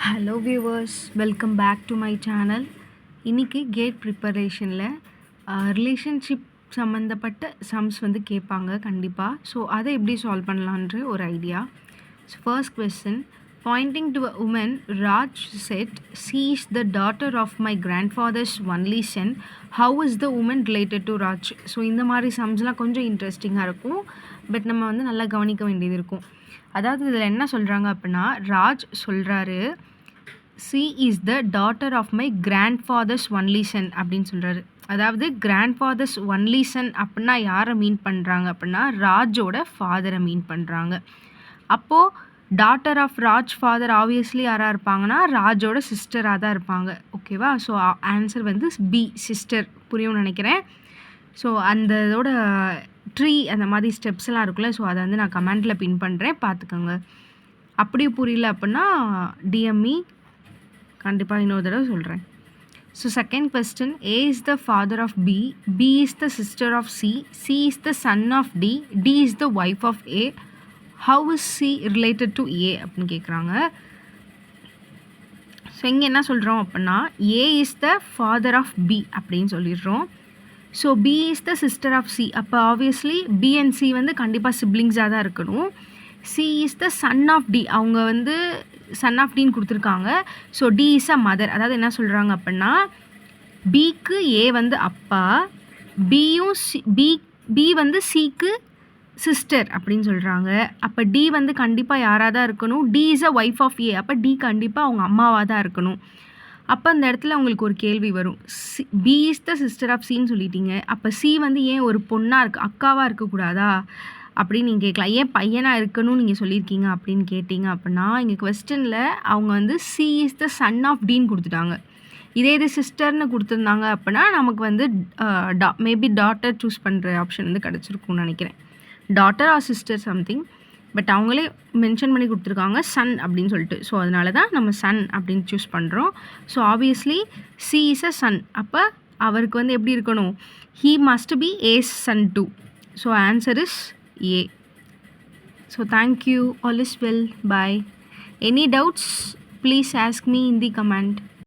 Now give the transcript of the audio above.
Hello viewers, welcome back to my channel. இன்றைக்கி CAT ப்ரிப்பரேஷனில் relationship சம்மந்தப்பட்ட சம்ஸ் வந்து கேட்பாங்க கண்டிப்பாக. ஸோ அதை எப்படி சால்வ் பண்ணலான்ற ஒரு idea. So first question, pointing to a woman Raj said, she is the daughter of my grandfather's only son, how is the woman related to Raj. So இந்த மாதிரி சம்ஸ்லாம் கொஞ்சம் இன்ட்ரெஸ்டிங்காக இருக்கும், பட் நம்ம வந்து நல்லா கவனிக்க வேண்டியது இருக்கும். அதாவது இதில் என்ன சொல்கிறாங்க அப்படின்னா, ராஜ் சொல்கிறாரு she is the daughter of my grandfather's only son அப்படின்னு சொல்கிறாரு. அதாவது கிராண்ட்ஃபாதர்ஸ் ஒன்லி சன் அப்படின்னா யாரை மீன் பண்ணுறாங்க அப்படின்னா ராஜோட ஃபாதரை மீன் பண்ணுறாங்க. அப்போது daughter of Raj father obviously யாராக இருப்பாங்கன்னா ராஜோட சிஸ்டராக தான் இருப்பாங்க. ஓகேவா? ஸோ ஆன்சர் வந்து பி, சிஸ்டர். புரியும்னு நினைக்கிறேன். ஸோ அந்த இதோட ட்ரீ அந்த மாதிரி ஸ்டெப்ஸ்லாம் இருக்குல்ல, ஸோ அதை வந்து நான் கமெண்ட்டில் பின் பண்ணுறேன், பார்த்துக்கோங்க. அப்படி புரியல அப்படின்னா டிஎம்இ கண்டிப்பாக இன்னொரு தடவை சொல்கிறேன். So second question, A is the father of B, B is the sister of C, C is the son of D, D is the wife of A, how is C related to A அப்படின்னு கேட்குறாங்க. So இங்கே என்ன சொல்கிறோம் அப்படின்னா A is the father of B அப்படின்னு சொல்லிடுறோம். So B is the sister of C, அப்போ obviously B and C வந்து கண்டிப்பாக சிப்ளிங்ஸாக தான் இருக்கணும். C is the son of D, அவங்க வந்து சன் ஆஃப் டின்னு கொடுத்துருக்காங்க. So D is a mother. அதாவது என்ன சொல்கிறாங்க அப்படின்னா பிக்கு ஏ வந்து அப்பா, பியும் சி பி வந்து சிக்கு சிஸ்டர் அப்படின்னு சொல்கிறாங்க. அப்போ டி வந்து கண்டிப்பாக யாராக தான் இருக்கணும், D is a wife of A, அப்போ டி கண்டிப்பாக அவங்க அம்மாவாக தான் இருக்கணும். அப்போ அந்த இடத்துல உங்களுக்கு ஒரு கேள்வி வரும், B is the sister of சின்னு சொல்லிட்டீங்க, அப்போ சி வந்து ஏன் ஒரு பொண்ணாக இருக்குது, அக்காவாக இருக்கக்கூடாதா அப்படின்னு நீங்கள் கேட்கலாம். ஏன் பையனாக இருக்கணும்னு நீங்கள் சொல்லியிருக்கீங்க அப்படின்னு கேட்டிங்க அப்படின்னா இங்கே கொஸ்டினில் அவங்க வந்து C is the son of டின்னு கொடுத்துட்டாங்க. இதே இது சிஸ்டர்னு கொடுத்துருந்தாங்க அப்படின்னா நமக்கு வந்து மேபி டாட்டர் சூஸ் பண்ணுற ஆப்ஷன் வந்து கிடச்சிருக்கும்னு நினைக்கிறேன். Daughter or sister something, but அவங்களே மென்ஷன் பண்ணி கொடுத்துருக்காங்க சன் அப்படின்னு சொல்லிட்டு. ஸோ அதனால தான் நம்ம சன் அப்படின்னு சூஸ் பண்ணுறோம். So obviously C is a son, அப்போ அவருக்கு வந்து எப்படி இருக்கணும், he must be as son too. So answer is A. So thank you. All is well. Bye. Any doubts? Please ask me in the comment.